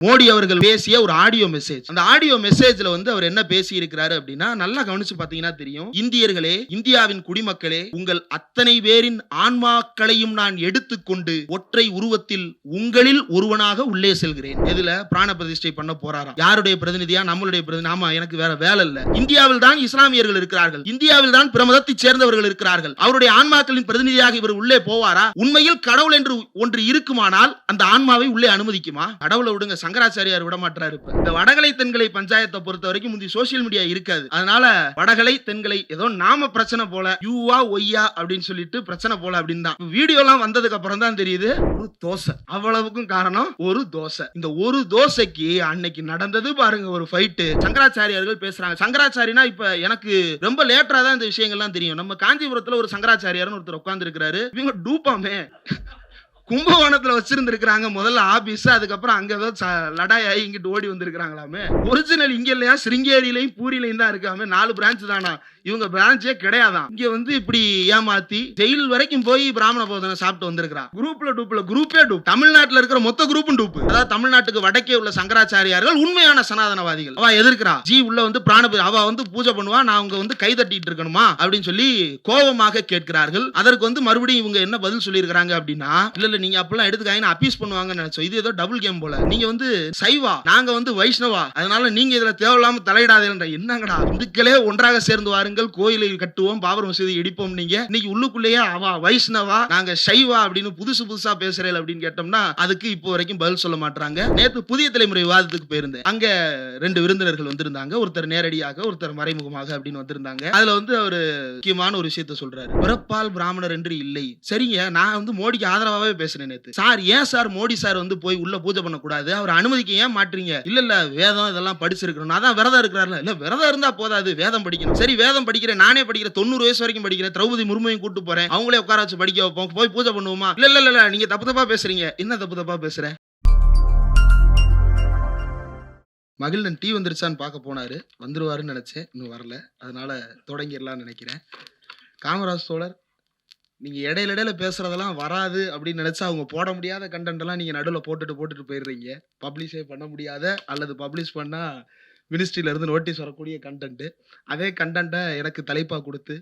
மோடி அவர்கள் பேசிய ஒரு ஆடியோ மெசேஜ். அந்த ஆடியோ மெசேஜ்ல வந்து அவர் என்ன பேசி இருக்கிறாரு அப்படின்னா, நல்லா கவனிச்சு பாத்தீங்கன்னா தெரியும். இந்தியர்களே, இந்தியாவின் குடிமக்களே, உங்கள் அத்தனை பேரின் ஆன்மாக்களையும் நான் எடுத்துக்கொண்டு ஒற்றை உருவத்தில் உங்களில் ஒருவனாக உள்ளே செல்கிறேன். எதுல? பிராண பிரதிஷ்டை பண்ண போறாராம். யாருடைய பிரதிநிதியா? நம்மளுடைய பிரதிநிதி. ஆமா, எனக்கு வேற வேலை இல்ல. இந்தியாவில் தான் இஸ்லாமியர்கள் இருக்கிறார்கள், இந்தியாவில் தான் பிற மதத்தைச் சேர்ந்தவர்கள் இருக்கிறார்கள். அவருடைய ஆன்மாக்களின் பிரதிநிதியாக இவர் உள்ளே போவாரா? உண்மையில் கடவுள் என்று ஒன்று இருக்குமானால் அந்த ஆன்மாவை உள்ளே அனுமதிக்குமா? கடவுளை விடுங்க, சங்கராச்சாரியார் விட மாட்டாரு. இந்த வடகலை தென்கலை பஞ்சாயத்தை பொறுத்த வரைக்கும் முந்தி சோசியல் மீடியா இருக்காது. அதனால வடகலை தென்கலை ஏதோ நாம பிரச்சனை போல, யூவா ஒய்யா அப்படின்னு சொல்லிட்டு பிரச்சனை போல அப்படின்னு தான் வீடியோ எல்லாம் வந்ததுக்கு அப்புறம் தான் தெரியுது ஒரு தோசை. அவ்வளவுக்கும் காரணம் ஒரு தோசை. இந்த ஒரு தோசைக்கு அன்னைக்கு நடந்தது பாருங்க ஒரு ஃபைட். சங்கராச்சாரியார்கள் பேசுறாங்க. சங்கராச்சாரினா இப்ப எனக்கு ரொம்ப லேட்டரா தான் இந்த விஷயங்கள்லாம் தெரியும். நம்ம காஞ்சிபுரத்துல ஒரு சங்கராச்சாரியார்னு ஒருத்தர் உட்கார்ந்து இருக்கிறாரு. இவங்க டூப்பாமே கும்பகோணத்துல வச்சிருந்திருக்காங்க முதல்ல ஆபீஸ். அதுக்கப்புறம் அங்க ஏதோ லடாய் ஆகி இங்கிட்டு ஓடி வந்திருக்காங்களாமே. ஒரிஜினல் இங்க இல்லையா, சிருங்கேரியிலையும் பூரிலையும் தான் இருக்காமே. 4 பிரான்ச் தானா, இவங்க பிரான்ச்சே கிடையாதான். இங்க வந்து இப்படி ஏமாத்தி ஜெயில் வரைக்கும் போய் பிராமண போதனை சாப்பிட்டு வந்திருக்கான். குரூப்ல குரூப்பே டூப். தமிழ்நாட்டுல இருக்கிற மொத்த குரூப்பும் டூப். அதாவது தமிழ்நாட்டுக்கு வடக்கே உள்ள சங்கராச்சாரியார்கள் உண்மையான சனாதனவாதிகள். அவ எதிர்க்கிறா. ஜி உள்ள வந்து அவ வந்து பூஜை பண்ணுவா, நான் அவங்க வந்து கை தட்டிட்டு இருக்கணுமா அப்படின்னு சொல்லி கோபமாக கேட்கிறார்கள். அதற்கு வந்து மறுபடியும் இவங்க என்ன பதில் சொல்லி இருக்காங்க அப்படின்னா, இல்ல நீங்க அப்பெல்லாம் எடுத்துக்காங்க அப்பீஸ் பண்ணுவாங்கன்னு நினைச்சோம். இது ஏதோ டபுள் கேம் போல. நீங்க வந்து சைவா, நாங்க வந்து வைஷ்ணவா, அதனால நீங்க இதுல தேவையில்லாம தலையிடாதீங்க. என்னங்கடா, இந்துக்களே ஒன்றாக சேர்ந்து வாருங்கள், கோயிலை கட்டுவோம், பாபர் மசூதி இடிப்போம். நீங்க இன்னைக்கு உள்ளுக்குள்ளேயே அவ வைஷ்ணவா, நாங்க சைவா அப்படின்னு புதுசா பேசுறேன் அப்படின்னு கேட்டோம்னா அதுக்கு இப்போ வரைக்கும் பதில் சொல்ல மாட்டாங்க. நேத்து புதிய தலைமுறை விவாதத்துக்கு போயிருந்தேன். அங்க 2 விருந்தினர்கள் வந்திருந்தாங்க. ஒருத்தர் நேரடியாக, ஒருத்தர் மறைமுகமாக அப்படின்னு வந்திருந்தாங்க. அதுல வந்து ஒரு முக்கியமான ஒரு விஷயத்தை சொல்றாரு. பிறப்பால் பிராமணர் என்று இல்லை. சரிங்க, நான் வந்து மோடிக்கு ஆதரவாவே பேசுறேன் நேத்து. சார் ஏன் சார் மோடி சார் வந்து போய் உள்ள பூஜை பண்ண கூடாது, அவர் அனுமதிக்க ஏன் மாட்டீங்க? இல்ல வேதம் இதெல்லாம் படிச்சிருக்கணும். அதான் விரதம் இருக்கிறார்ல. இல்ல விரதம் இருந்தா போதாது, வேதம் படிக்கணும். சரி வேதம் படிக்கிறேன், நானே படிக்கிறேன், 90 வயசு வரைக்கும் படிக்கிறேன், திரௌபதி முர்முவையும் கூட்டு போறேன், அவங்களே உட்கார வச்சு படிக்க வைப்போம், போய் பூஜை பண்ணுவோமா? இல்ல நீங்க தப்பா பேசுறீங்க. என்ன தப்பா பேசுற? மகிழ்நன் டீ வந்துருச்சான்னு பார்க்க போனாரு. வந்துருவாருன்னு நினைச்சேன், இன்னும் வரல. அதனால தொடங்கிடலாம்னு நினைக்கிறேன். காமராஜ் தோழர், நீங்க இடையில பேசுறதெல்லாம் வராது அப்படின்னு நினைச்சா அவங்க போட முடியாத கண்டென்ட் எல்லாம் நீங்க நடுவில் போட்டுட்டு போயிடுறீங்க. பப்ளிஷே பண்ண முடியாத அல்லது பப்ளிஷ் பண்ணா மினிஸ்ட்ரியில இருந்து நோட்டீஸ் வரக்கூடிய கண்டென்ட். அதே கண்டென்ட்டை எனக்கு தலைப்பா கொடுத்து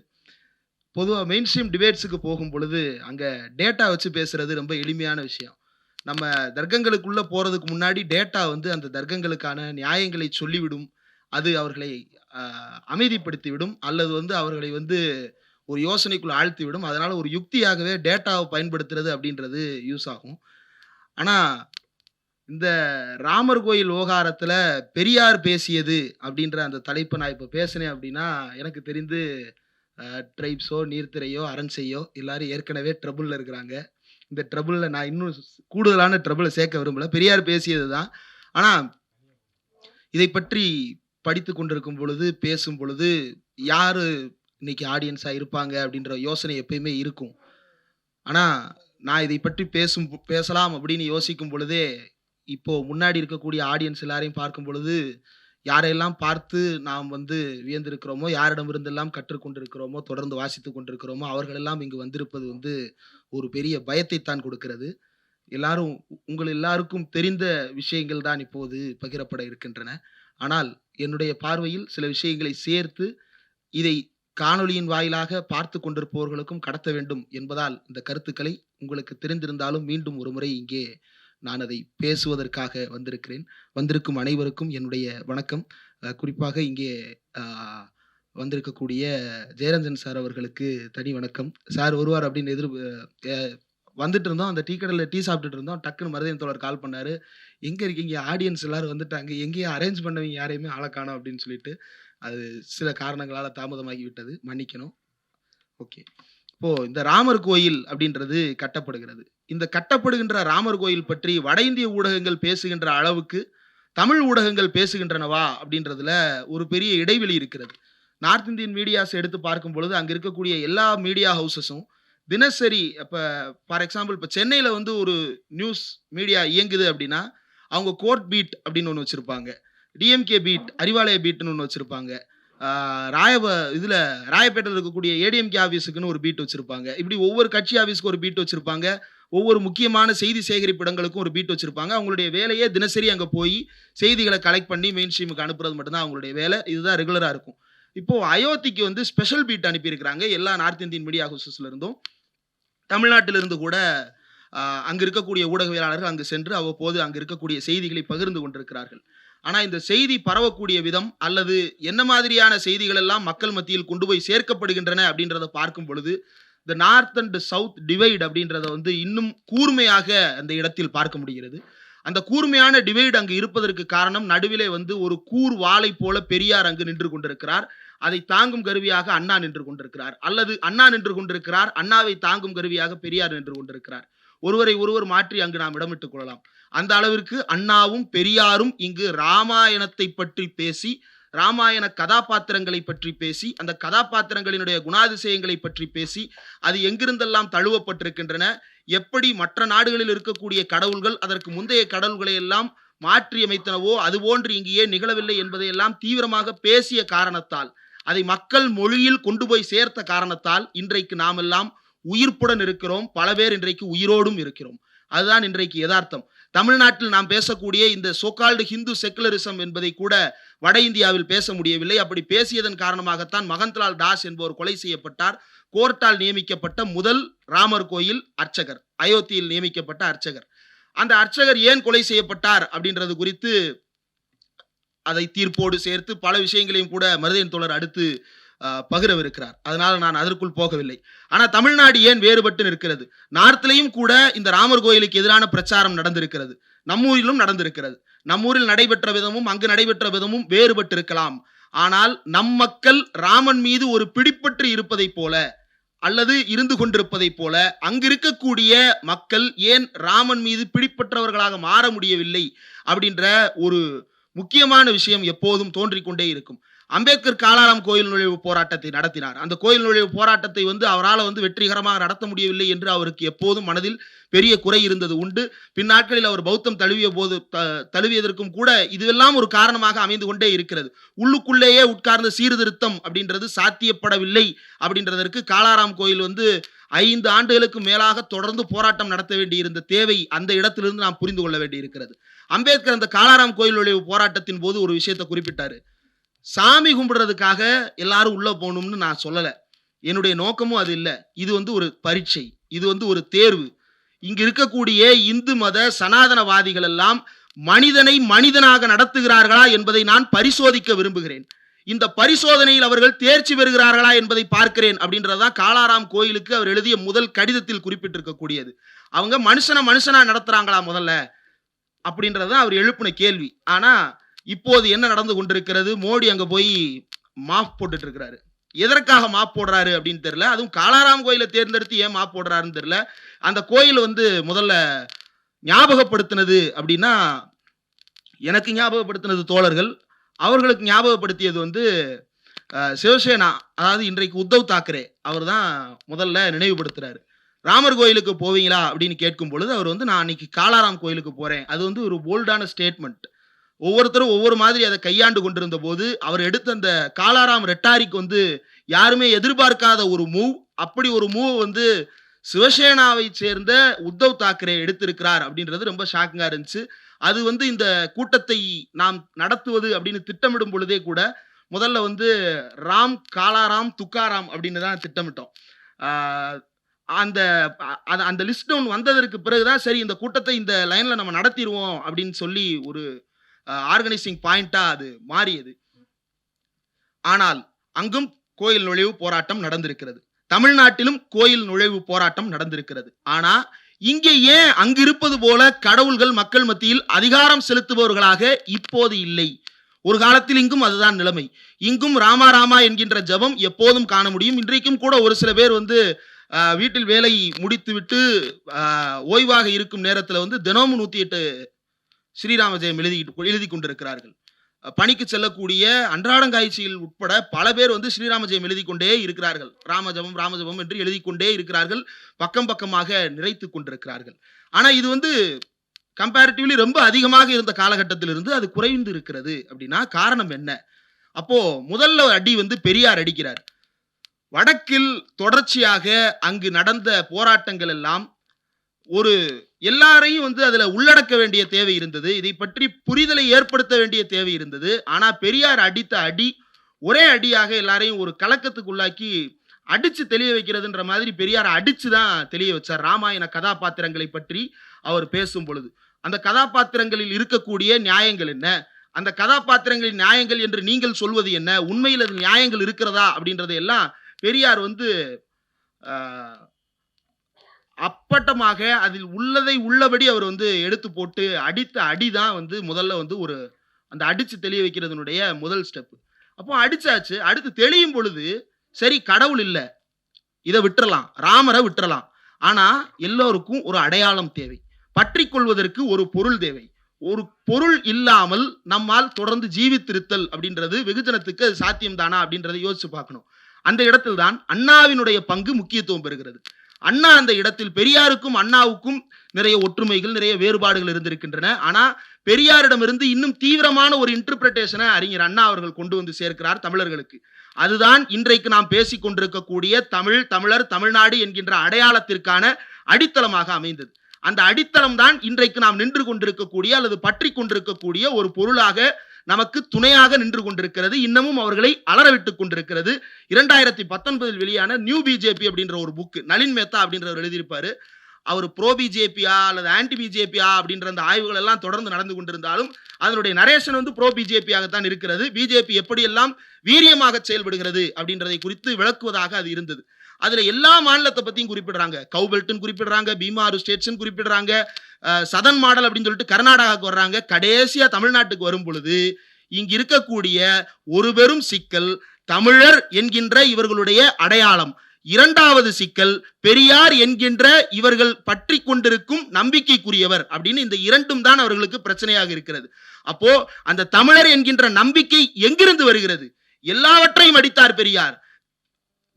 பொதுவாக மெயின் ஸ்ட்ரீம் டிபேட்ஸுக்கு போகும் பொழுது அங்க டேட்டா வச்சு பேசுறது ரொம்ப எளிமையான விஷயம். நம்ம தர்க்கங்களுக்குள்ள போறதுக்கு முன்னாடி டேட்டா வந்து அந்த தர்க்கங்களுக்கான நியாயங்களை சொல்லிவிடும். அது அவர்களை அமைதிப்படுத்தி விடும், அல்லது வந்து அவர்களை வந்து ஒரு யோசனைக்குள்ள ஆழ்த்தி விடும். அதனால ஒரு யுக்தியாகவே டேட்டாவை பயன்படுத்துறது அப்படின்றது யூஸ் ஆகும். ஆனா இந்த ராமர் கோயில் விவகாரத்துல பெரியார் பேசியது அப்படின்ற அந்த தலைப்பை நான் இப்ப பேசினேன் அப்படின்னா, எனக்கு தெரிந்து ட்ரைப்ஸோ, நீர்த்திரையோ, அரண்சையோ எல்லாரும் ஏற்கனவே ட்ரபுள்ல இருக்கிறாங்க. இந்த ட்ரபுள்ல நான் இன்னும் கூடுதலான ட்ரபுளை சேர்க்க விரும்பல. பெரியார் பேசியது தான். ஆனா இதை பற்றி படித்து கொண்டிருக்கும் பொழுது, பேசும் பொழுது யாரு இன்னைக்கு ஆடியன்ஸா இருப்பாங்க அப்படின்ற யோசனை எப்பயுமே இருக்கும். ஆனா நான் இதை பற்றி பேசலாம் அப்படின்னு யோசிக்கும் பொழுதே, இப்போ முன்னாடி இருக்கக்கூடிய ஆடியன்ஸ் எல்லாரையும் பார்க்கும் பொழுது, யாரையெல்லாம் பார்த்து நாம் வந்து வியந்திருக்கிறோமோ, யாரிடமிருந்தெல்லாம் கற்றுக்கொண்டிருக்கிறோமோ, தொடர்ந்து வாசித்துக் கொண்டிருக்கிறோமோ, அவர்களெல்லாம் இங்கு வந்திருப்பது வந்து ஒரு பெரிய பயத்தைத்தான் கொடுக்கிறது. எல்லாரும் உங்கள் எல்லாருக்கும் தெரிந்த விஷயங்கள் தான் இப்போது பகிரப்பட இருக்கின்றன. ஆனால் என்னுடைய பார்வையில் சில விஷயங்களை சேர்த்து இதை காணொளியின் வாயிலாக பார்த்து கொண்டிருப்பவர்களுக்கும் கடத்த வேண்டும் என்பதால் இந்த கருத்துக்களை உங்களுக்கு தெரிந்திருந்தாலும் மீண்டும் ஒரு முறை இங்கே நான் அதை பேசுவதற்காக வந்திருக்கிறேன். வந்திருக்கும் அனைவருக்கும் என்னுடைய வணக்கம். குறிப்பாக இங்கே வந்திருக்கக்கூடிய ஜெயரஞ்சன் சார் அவர்களுக்கு தனி வணக்கம். சார் வருவார் அப்படின்னு வந்துட்டு இருந்தோம். அந்த டீ கடையில் டீ சாப்பிட்டுட்டு இருந்தோம். டக்குன்னு மருதன் தோழர் கால் பண்ணாரு. எங்க இருக்கீங்க? ஆடியன்ஸ் எல்லாரும் வந்துட்டாங்க, எங்கேயும் அரேஞ்ச் பண்ணவங்க யாரையுமே ஆள காணோம் அப்படின்னு சொல்லிட்டு. அது சில காரணங்களால தாமதமாகி விட்டது, மன்னிக்கணும். ஓகே, இப்போ இந்த ராமர் கோயில் அப்படின்றது கட்டப்படுகிறது. இந்த கட்டப்படுகின்ற ராமர் கோயில் பற்றி வட இந்திய ஊடகங்கள் பேசுகின்ற அளவுக்கு தமிழ் ஊடகங்கள் பேசுகின்றனவா அப்படின்றதுல ஒரு பெரிய இடைவெளி இருக்கிறது. நார்த் இந்தியன் மீடியாஸ் எடுத்து பார்க்கும் பொழுது அங்க இருக்கக்கூடிய எல்லா மீடியா ஹவுசஸும் தினசரி, இப்போ ஃபார் எக்ஸாம்பிள் இப்போ சென்னையில் வந்து ஒரு நியூஸ் மீடியா இயங்குது அப்படின்னா அவங்க கோர்ட் பீட் அப்படின்னு ஒன்று வச்சுருப்பாங்க, டிஎம்கே பீட், அறிவாலய பீட்னு ஒன்று வச்சுருப்பாங்க, இதுல ராயப்பேட்டையில் இருக்கக்கூடிய ஏடிஎம்கே ஆபீஸுக்குன்னு ஒரு பீட் வச்சிருப்பாங்க. இப்படி ஒவ்வொரு கட்சி ஆபீஸ்க்கு ஒரு பீட் வச்சிருப்பாங்க. ஒவ்வொரு முக்கியமான செய்தி சேகரிப்பு இடங்களுக்கும் ஒரு பீட் வச்சிருப்பாங்க. அவங்களுடைய வேலையே தினசரி அங்க போய் செய்திகளை கலெக்ட் பண்ணி மெயின் ஸ்ட்ரீமுக்கு அனுப்புறது மட்டும்தான் அவங்களுடைய வேலை. இதுதான் ரெகுலரா இருக்கும். இப்போ அயோத்திக்கு வந்து ஸ்பெஷல் பீட் அனுப்பியிருக்கிறாங்க. எல்லா நார்த் இந்தியன் மீடியா ஹவுசஸ்ல இருந்தும் தமிழ்நாட்டிலிருந்து கூட அங்க இருக்கக்கூடிய ஊடகவியலாளர்கள் அங்கு சென்று அவ்வப்போது அங்கு இருக்கக்கூடிய செய்திகளை பகிர்ந்து கொண்டிருக்கிறார்கள். ஆனா இந்த செய்தி பரவக்கூடிய விதம் அல்லது என்ன மாதிரியான செய்திகள் எல்லாம் மக்கள் மத்தியில் கொண்டு போய் சேர்க்கப்படுகின்றன அப்படின்றத பார்க்கும் பொழுது இந்த நார்த் அண்ட் சவுத் டிவைட் அப்படின்றத வந்து இன்னும் கூர்மையாக அந்த இடத்தில் பார்க்க முடிகிறது. அந்த கூர்மையான டிவைடு அங்கு இருப்பதற்கு காரணம் நடுவிலே வந்து ஒரு கூர் வாளை போல பெரியார் அங்கு நின்று கொண்டிருக்கிறார். அதை தாங்கும் கருவியாக அண்ணா நின்று கொண்டிருக்கிறார். அல்லது அண்ணா நின்று கொண்டிருக்கிறார், அண்ணாவை தாங்கும் கருவியாக பெரியார் நின்று கொண்டிருக்கிறார். ஒருவரை ஒருவர் மாற்றி அங்கு நாம் இடமிட்டுக் கொள்ளலாம். அந்த அளவிற்கு அண்ணாவும் பெரியாரும் இங்கு ராமாயணத்தை பற்றி பேசி, ராமாயண கதாபாத்திரங்களை பற்றி பேசி, அந்த கதாபாத்திரங்களினுடைய குணாதிசயங்களை பற்றி பேசி, அது எங்கிருந்தெல்லாம் தழுவப்பட்டிருக்கின்றன, எப்படி மற்ற நாடுகளில் இருக்கக்கூடிய கடவுள்கள் அதற்கு முந்தைய கடவுள்களை எல்லாம் மாற்றி அமைத்தனவோ அதுபோன்று இங்கு ஏன் நிகழவில்லை என்பதையெல்லாம் தீவிரமாக பேசிய காரணத்தால், அதை மக்கள் மொழியில் கொண்டு போய் சேர்த்த காரணத்தால் இன்றைக்கு நாம் எல்லாம் உயிர்ப்புடன் இருக்கிறோம். பல பேர் இன்றைக்கு உயிரோடும் இருக்கிறோம். அதுதான் இன்றைக்கு யதார்த்தம். தமிழ்நாட்டில் நாம் பேசக்கூடிய இந்த சோகால்டு ஹிந்து செக்குலரிசம் என்பதை கூட வட இந்தியாவில் பேச முடியவில்லை. அப்படி பேசியதன் காரணமாகத்தான் மகன்லால் தாஸ் என்பவர் கொலை செய்யப்பட்டார். கோர்ட்டால் நியமிக்கப்பட்ட முதல் ராமர் கோயில் அர்ச்சகர், அயோத்தியில் நியமிக்கப்பட்ட அர்ச்சகர். அந்த அர்ச்சகர் ஏன் கொலை செய்யப்பட்டார் அப்படின்றது குறித்து அதை தீர்ப்போடு சேர்த்து பல விஷயங்களையும் கூட மருதையன் தோழர் அடுத்து பகிரவிருக்கிறார். அதனால நான் அதற்குள் போகவில்லை. ஆனா தமிழ்நாடு ஏன் வேறுபட்டு நிற்கிறது? நார்த்லையும் கூட இந்த ராமர் கோயிலுக்கு எதிரான பிரச்சாரம் நடந்திருக்கிறது, நம்மூரிலும் நடந்திருக்கிறது. நம்மூரில் நடைபெற்ற விதமும் அங்கு நடைபெற்ற விதமும் வேறுபட்டு இருக்கலாம். ஆனால் நம் மக்கள் ராமன் மீது ஒரு பிடிப்பற்று இருப்பதை போல அல்லது இருந்து கொண்டிருப்பதை போல அங்கு இருக்கக்கூடிய மக்கள் ஏன் ராமன் மீது பிடிப்பற்றவர்களாக மாற முடியவில்லை அப்படின்ற ஒரு முக்கியமான விஷயம் எப்போதும் தோன்றிக்கொண்டே இருக்கும். அம்பேத்கர் காலாராம் கோயில் நுழைவு போராட்டத்தை நடத்தினார். அந்த கோயில் நுழைவு போராட்டத்தை அவரால் வெற்றிகரமாக நடத்த முடியவில்லை என்று அவருக்கு எப்போதும் மனதில் பெரிய குறை இருந்தது உண்டு. பின்னாட்களில் அவர் பௌத்தம் தழுவியதற்கும் கூட இதுவெல்லாம் ஒரு காரணமாக அமைந்து கொண்டே இருக்கிறது. உள்ளுக்குள்ளேயே உட்கார்ந்த சீர்திருத்தம் அப்படின்றது சாத்தியப்படவில்லை அப்படின்றதற்கு காலாராம் கோயில் 5 ஆண்டுகளுக்கு மேலாக தொடர்ந்து போராட்டம் நடத்த வேண்டியிருந்த தேவை அந்த இடத்திலிருந்து நாம் புரிந்து கொள்ள வேண்டி இருக்கிறது. அம்பேத்கர் அந்த காலாராம் கோயில் நுழைவு போராட்டத்தின் போது ஒரு விஷயத்தை குறிப்பிட்டாரு. சாமி கும்பிடுறதுக்காக எல்லாரும் உள்ள போகணும்னு நான் சொல்லல. என்னுடைய நோக்கமும் அது இல்லை. இது ஒரு பரீட்சை, இது ஒரு தேர்வு. இங்கு இருக்கக்கூடிய இந்து மத சனாதனவாதிகள் எல்லாம் மனிதனை மனிதனாக நடத்துகிறார்களா என்பதை நான் பரிசோதிக்க விரும்புகிறேன். இந்த பரிசோதனையில் அவர்கள் தேர்ச்சி பெறுகிறார்களா என்பதை பார்க்கிறேன் அப்படின்றதான் காலாராம் கோயிலுக்கு அவர் எழுதிய முதல் கடிதத்தில் குறிப்பிட்டிருக்கக்கூடியது. அவங்க மனுஷனா நடத்துறாங்களா முதல்ல அப்படின்றதான் அவர் எழுப்பின கேள்வி. ஆனா இப்போது என்ன நடந்து கொண்டிருக்கிறது? மோடி அங்க போய் மாஃப் போட்டுட்டு இருக்கிறாரு. எதற்காக மாஃப் போடுறாரு அப்படின்னு தெரியல. அதுவும் காலாராம் கோயிலை தேர்ந்தெடுத்து ஏன் மாஃப் போடுறாருன்னு தெரியல. அந்த கோயில் முதல்ல ஞாபகப்படுத்தினது அப்படின்னா, எனக்கு ஞாபகப்படுத்தினது தோழர்கள், அவர்களுக்கு ஞாபகப்படுத்தியது சிவசேனா, அதாவது இன்றைக்கு உத்தவ் தாக்கரே அவர் தான் முதல்ல நினைவுபடுத்துறாரு. ராமர் கோயிலுக்கு போவீங்களா அப்படின்னு கேட்கும் பொழுது அவர் நான் அன்னைக்கு காலாராம் கோயிலுக்கு போறேன். அது ஒரு போல்டான ஸ்டேட்மெண்ட். ஒவ்வொருத்தரும் ஒவ்வொரு மாதிரி அதை கையாண்டு கொண்டிருந்த போது அவர் எடுத்த அந்த காலாராம் ரெட்டாரிக்கு யாருமே எதிர்பார்க்காத ஒரு மூவ். அப்படி ஒரு மூவ் சிவசேனாவை சேர்ந்த உத்தவ் தாக்கரே எடுத்திருக்கிறார் அப்படின்றது ரொம்ப ஷாக்கிங்கா இருந்துச்சு. அது இந்த கூட்டத்தை நாம் நடத்துவது அப்படின்னு திட்டமிடும் பொழுதே கூட முதல்ல ராம் காலாராம் துக்காராம் அப்படின்னு தான் திட்டமிட்டோம். அந்த லிஸ்ட் டவுன் வந்ததற்கு பிறகுதான் சரி இந்த கூட்டத்தை இந்த லைன்ல நம்ம நடத்திடுவோம் அப்படின்னு சொல்லி ஒரு ஆர்கனைசிங் பாயிண்டா அது மாறியது. ஆனால் அங்கும் கோயில் நுழைவு போராட்டம் நடந்திருக்கிறது. தமிழ்நாட்டிலும் கோயில் நுழைவு போராட்டம் நடந்திருக்கிறது. ஆனா இங்கே ஏன் அங்கு இருப்பது போல கடவுள்கள் மக்கள் மத்தியில் அதிகாரம் செலுத்துபவர்களாக இப்போது இல்லை? ஒரு காலத்தில் இங்கும் அதுதான் நிலைமை. இங்கும் ராமா ராமா என்கின்ற ஜபம் எப்போதும் காண முடியும். இன்றைக்கும் கூட ஒரு சில பேர் வீட்டில் வேலை முடித்துவிட்டு ஓய்வாக இருக்கும் நேரத்தில் தினமும் 108 ஸ்ரீராம ஜெயம் எழுதி கொண்டிருக்கிறார்கள். பணிக்கு செல்லக்கூடிய அன்றாடங்காய்ச்சியில் உட்பட பல பேர் ஸ்ரீராம ஜெயம் எழுதி கொண்டே இருக்கிறார்கள். ராமஜபம் என்று எழுதி கொண்டே இருக்கிறார்கள். பக்கம் பக்கமாக நிறைத்து கொண்டிருக்கிறார்கள். ஆனா இது கம்பேரிட்டிவ்லி ரொம்ப அதிகமாக இருந்த காலகட்டத்திலிருந்து அது குறைந்து இருக்கிறது. அப்படின்னா காரணம் என்ன? அப்போ முதல்ல அடி வந்து பெரியார் அடிக்கிறார். வடக்கில் தொடர்ச்சியாக அங்கு நடந்த போராட்டங்கள் எல்லாம் ஒரு எல்லாரையும் வந்து அதுல உள்ளடக்க வேண்டிய தேவை இருந்தது. இதை பற்றி புரிதலை ஏற்படுத்த வேண்டிய தேவை இருந்தது. ஆனா பெரியார் அடித்த அடி ஒரே அடியாக எல்லாரையும் ஒரு கலக்கத்துக்குள்ளாக்கி அடிச்சு தெளிய வைக்கிறதுன்ற மாதிரி பெரியார் அடிச்சுதான் தெளிய வச்சார். ராமாயண கதாபாத்திரங்களை பற்றி அவர் பேசும் பொழுது அந்த கதாபாத்திரங்களில் இருக்கக்கூடிய நியாயங்கள் என்ன, அந்த கதாபாத்திரங்களின் நியாயங்கள் என்று நீங்கள் சொல்வது என்ன, உண்மையில் அது நியாயங்கள் இருக்கிறதா அப்படின்றதை எல்லாம் பெரியார் வந்து அப்பட்டமாக அதில் உள்ளதை உள்ளபடி அவர் வந்து எடுத்து போட்டு அடித்த அடிதான் வந்து முதல்ல வந்து ஒரு அந்த அடிச்சு தெளிய வைக்கிறதுனுடைய முதல் ஸ்டெப். அப்போ அடிச்சாச்சு. அடுத்து தெளியும் பொழுது சரி கடவுள் இல்லை, இதை விட்டுறலாம், ராமரை விட்டுறலாம். ஆனா எல்லோருக்கும் ஒரு அடையாளம் தேவை, பற்றி கொள்வதற்கு ஒரு பொருள் தேவை. ஒரு பொருள் இல்லாமல் நம்மால் தொடர்ந்து ஜீவித்திருத்தல் அப்படின்றது வெகுஜனத்துக்கு சாத்தியம் தானா அப்படின்றத யோசிச்சு பார்க்கணும். அந்த இடத்தில் தான் அண்ணாவினுடைய பங்கு முக்கியத்துவம் பெறுகிறது. அண்ணா அந்த இடத்தில் பெரியாருக்கும் அண்ணாவுக்கும் நிறைய ஒற்றுமைகள் நிறைய வேறுபாடுகள் இருந்திருக்கின்றன. ஆனா பெரியாரிடமிருந்து இன்னும் தீவிரமான ஒரு இன்டர்பிரேஷனை அறிஞர் அண்ணா அவர்கள் கொண்டு வந்து சேர்க்கிறார் தமிழர்களுக்கு. அதுதான் இன்றைக்கு நாம் பேசிக் கொண்டிருக்கக்கூடிய தமிழ், தமிழர், தமிழ்நாடு என்கின்ற அடையாளத்திற்கான அடித்தளமாக அமைந்தது. அந்த அடித்தளம் தான் இன்றைக்கு நாம் நின்று கொண்டிருக்கக்கூடிய அல்லது பற்றி கொண்டிருக்கக்கூடிய ஒரு பொருளாக நமக்கு துணையாக நின்று கொண்டிருக்கிறது. இன்னமும் அவர்களை அலறவிட்டுக் கொண்டிருக்கிறது. 2019 வெளியான நியூ பிஜேபி அப்படின்ற ஒரு புக் நளின் மேத்தா அப்படின்றவர் எழுதியிருப்பாரு. அவர் ப்ரோ பிஜேபியா அல்லது ஆன்டி பிஜேபியா அப்படின்ற அந்த ஆய்வுகள் எல்லாம் தொடர்ந்து நடந்து கொண்டிருந்தாலும் அதனுடைய நரேஷன் வந்து ப்ரோ பிஜேபியாகத்தான் இருக்கிறது. பிஜேபி எப்படியெல்லாம் வீரியமாக செயல்படுகிறது அப்படின்றதை குறித்து விளக்குவதாக அது இருந்தது. அதுல எல்லா மாநிலத்தை பத்தியும் குறிப்பிடுறாங்க. கவுபெல்ட்னு குறிப்பிடுறாங்க, பீமாறு ஸ்டேட்ஸ் குறிப்பிடுறாங்க, சதன் மாடல் அப்படின்னு சொல்லிட்டு கர்நாடகாவுக்கு வர்றாங்க. கடைசியா தமிழ்நாட்டுக்கு வரும் பொழுது இங்க இருக்கக்கூடிய ஒரு பெரும் சிக்கல் தமிழர் என்கின்ற இவர்களுடைய அடையாளம், இரண்டாவது சிக்கல் பெரியார் என்கின்ற இவர்கள் பற்றி கொண்டிருக்கும் நம்பிக்கைக்குரியவர் அப்படின்னு இந்த இரண்டும் தான் அவர்களுக்கு பிரச்சனையாக இருக்கிறது. அப்போ அந்த தமிழர் என்கின்ற நம்பிக்கை எங்கிருந்து வருகிறது? எல்லாவற்றையும் அடித்தார் பெரியார்.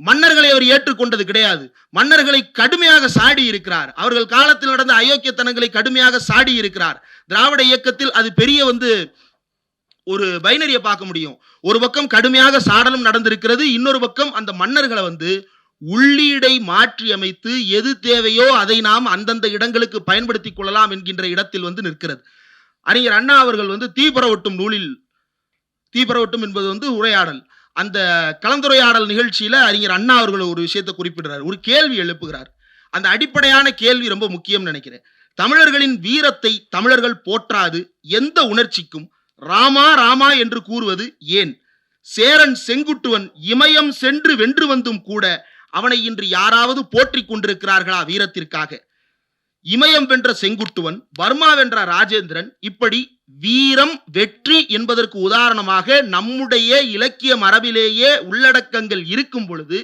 மன்னர்களை அவர் ஏற்றுக்கொண்டது கிடையாது. மன்னர்களை கடுமையாக சாடி இருக்கிறார். அவர்கள் காலத்தில் நடந்த அயோக்கியத்தனங்களை கடுமையாக சாடி இருக்கிறார். திராவிட இயக்கத்தில் அது பெரிய வந்து ஒரு பைனரியை பார்க்க முடியும். ஒரு பக்கம் கடுமையாக சாடலும் நடந்திருக்கிறது, இன்னொரு பக்கம் அந்த மன்னர்களை வந்து உள்ளீடை மாற்றி அமைத்து எது தேவையோ அதை நாம் அந்தந்த இடங்களுக்கு பயன்படுத்திக் கொள்ளலாம் என்கின்ற இடத்தில் வந்து நிற்கிறது. அறிஞர் அண்ணா அவர்கள் வந்து தீபரவட்டும் நூலில், தீபரவட்டும் என்பது வந்து உரையாடல், அந்த கலந்துரையாடல் நிகழ்ச்சியில அறிஞர் அண்ணா அவர்கள் ஒரு விஷயத்தை குறிப்பிடுறார், ஒரு கேள்வி எழுப்புகிறார். அந்த அடிப்படையான கேள்வி ரொம்ப முக்கியம் நினைக்கிறேன். தமிழர்களின் வீரத்தை தமிழர்கள் போற்றாது எந்த உணர்ச்சிக்கும் ராமா ராமா என்று கூறுவது ஏன்? சேரன் செங்குட்டுவன் இமயம் சென்று வென்று வந்தும் கூட அவனை இன்று யாராவது போற்றிக் கொண்டிருக்கிறார்களா வீரத்திற்காக? இமயம் வென்ற செங்குட்டுவன், பர்மா வென்ற ராஜேந்திரன், இப்படி வீரம் வெற்றி என்பதற்கு உதாரணமாக நம்முடைய இலக்கிய மரபிலேயே உள்ளடக்கங்கள் இருக்கும் பொழுது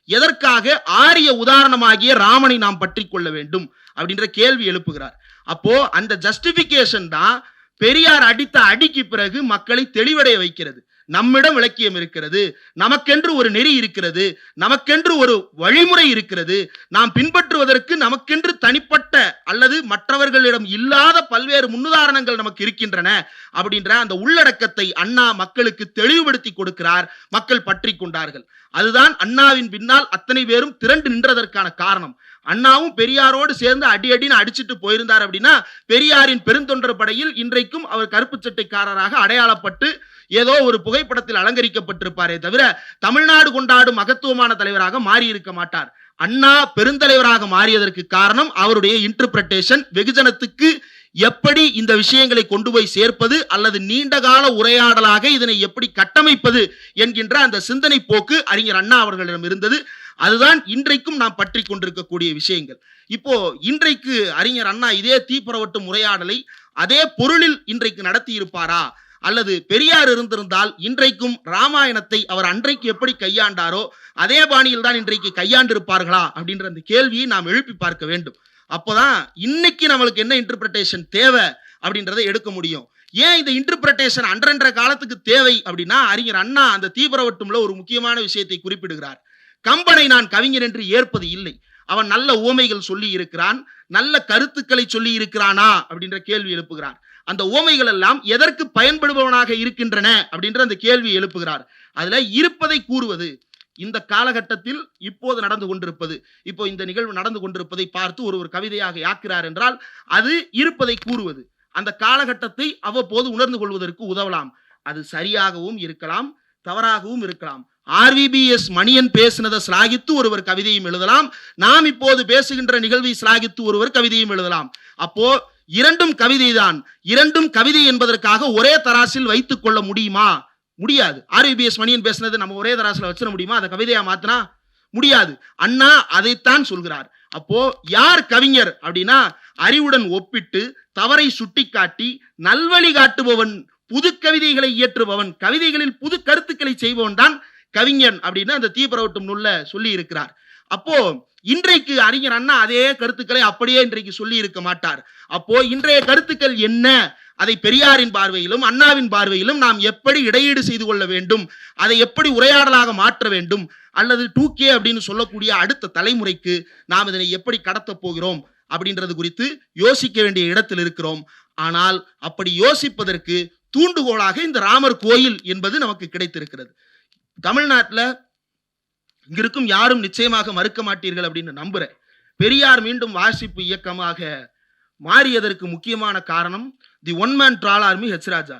எதற்காக ஆரிய உதாரணமாகிய ராமனை நாம் பற்றி கொள்ள வேண்டும் அப்படின்ற கேள்வி எழுப்புகிறார். அப்போ அந்த ஜஸ்டிபிகேஷன் தான் பெரியார் அடித்த அடிக்கு பிறகு மக்களை தெளிவடைய வைக்கிறது. நம்மிடம் இலக்கியம் இருக்கிறது, நமக்கென்று ஒரு நெறி இருக்கிறது, நமக்கென்று ஒரு வழிமுறை இருக்கிறது, நாம் பின்பற்றுவதற்கு நமக்கென்று தனிப்பட்ட அல்லது மற்றவர்களிடம் இல்லாத பல்வேறு முன்னுதாரணங்கள் நமக்கு இருக்கின்றன அப்படின்ற அந்த உள்ளடக்கத்தை அண்ணா மக்களுக்கு தெளிவுபடுத்தி கொடுக்கிறார். மக்கள் பற்றி கொண்டார்கள். அதுதான் அண்ணாவின் பின்னால் அத்தனை பேரும் திரண்டு நின்றதற்கான காரணம். அண்ணாவும் பெரியாரோடு சேர்ந்து அடி அடின்னு அடிச்சுட்டு போயிருந்தார் அப்படின்னா பெரியாரின் பெருந்தொண்டர் படையில் இன்றைக்கும் அவர் கருப்பு சட்டைக்காரராக அடையாளப்பட்டு ஏதோ ஒரு புகைப்படத்தில் அலங்கரிக்கப்பட்டிருப்பாரே தவிர தமிழ்நாடு கொண்டாடும் மகத்துவமான தலைவராக மாறி இருக்க மாட்டார். அண்ணா பெருந்தலைவராக மாறியதற்கு காரணம் அவருடைய இன்டர்பிரேஷன். வெகுஜனத்துக்கு எப்படி இந்த விஷயங்களை கொண்டு போய் சேர்ப்பது அல்லது நீண்டகால உரையாடலாக இதனை எப்படி கட்டமைப்பது என்கின்ற அந்த சிந்தனை போக்கு அறிஞர் அண்ணா அவர்களிடம் இருந்தது. அதுதான் இன்றைக்கும் நாம் பற்றி கொண்டிருக்கக்கூடிய விஷயங்கள். இப்போ இன்றைக்கு அறிஞர் அண்ணா இதே தீப்பரவட்டும் உரையாடலை அதே பொருளில் இன்றைக்கு நடத்தி இருப்பாரா, அல்லது பெரியார் இருந்திருந்தால் இன்றைக்கும் ராமாயணத்தை அவர் அன்றைக்கு எப்படி கையாண்டாரோ அதே பாணியில் தான் இன்றைக்கு கையாண்டிருப்பார்களா அப்படின்ற அந்த கேள்வியை நாம் எழுப்பி பார்க்க வேண்டும். அப்போதான் இன்னைக்கு நம்மளுக்கு என்ன இன்டர்பிரேஷன் தேவை அப்படின்றத எடுக்க முடியும். ஏன் இந்த இன்டர்பிரேஷன் அன்றன்ற காலத்துக்கு தேவை அப்படின்னா அறிஞர் அண்ணா அந்த தீபரவட்டும்ல ஒரு முக்கியமான விஷயத்தை குறிப்பிடுகிறார். கம்பனை நான் கவிஞர் என்று ஏற்பது இல்லை, அவன் நல்ல உவமைகள் சொல்லி இருக்கிறான், நல்ல கருத்துக்களை சொல்லி இருக்கிறானா அப்படின்ற கேள்வி எழுப்புகிறார். அந்த உவமைகள் எல்லாம் எதற்கு பயன்படுபவனாக இருக்கின்றன அப்படின்ற அந்த கேள்வி எழுப்புகிறார். அதுல இருப்பதை கூறுவது, இந்த காலகட்டத்தில் இப்போது நடந்து கொண்டிருப்பது, இப்போ இந்த நிகழ்வு நடந்து கொண்டிருப்பதை பார்த்து ஒரு கவிதையாக யாக்கிறார் என்றால் அது இருப்பதை கூறுவது. அந்த காலகட்டத்தை அவ்வப்போது உணர்ந்து கொள்வதற்கு உதவலாம். அது சரியாகவும் இருக்கலாம், தவறாகவும் இருக்கலாம். ஆர்விபிஎஸ் மணியன் பேசினதை சிலாகித்து ஒருவர் கவிதையும் எழுதலாம். நாம் இப்போது பேசுகின்ற நிகழ்வை சிலாகித்து ஒருவர் கவிதையும் எழுதலாம். அப்போ இரண்டும் கவிதை தான். இரண்டும் கவிதை என்பதற்காக ஒரே தராசில் வைத்துக் கொள்ள முடியுமா? முடியாது. ஆர்விபிஎஸ் மணியன் பேசினது நம்ம ஒரே தராசில் வச்சிட முடியுமா? அதை கவிதையா மாத்தினா முடியாது. அண்ணா அதைத்தான் சொல்கிறார். அப்போ யார் கவிஞர் அப்படின்னா, அறிவுடன் ஒப்பிட்டு தவறை சுட்டிக்காட்டி நல்வழி காட்டுபவன், புது கவிதைகளை இயற்றுபவன், கவிதைகளில் புது கருத்துக்களை செய்பவன் தான் கவிஞன் அப்படின்னு அந்த தீபரவட்டும் நூல்ல சொல்லி இருக்கிறார். அப்போ இன்றைக்கு அறிஞர் அண்ணா அதே கருத்துக்களை அப்படியே இன்றைக்கு சொல்லி இருக்க மாட்டார். அப்போ இன்றைய கருத்துக்கள் என்ன, அதை பெரியாரின் பார்வையிலும் அண்ணாவின் பார்வையிலும் நாம் எப்படி இடையீடு செய்து கொள்ள வேண்டும், அதை எப்படி உரையாடலாக மாற்ற வேண்டும், அல்லது 2K அப்படின்னு சொல்லக்கூடிய அடுத்த தலைமுறைக்கு நாம் இதனை எப்படி கடத்த போகிறோம் அப்படின்றது குறித்து யோசிக்க வேண்டிய இடத்தில் இருக்கிறோம். ஆனால் அப்படி யோசிப்பதற்கு தூண்டுகோலாக இந்த ராமர் கோயில் என்பது நமக்கு கிடைத்திருக்கிறது. தமிழ்நாட்டில் இங்க இருக்கும் யாரும் நிச்சயமாக மறுக்க மாட்டீர்கள் அப்படின்னு நம்புறேன். பெரியார் மீண்டும் வாசிப்பு இயக்கமாக மாறியதற்கு முக்கியமான காரணம் the one man troll army H Raja.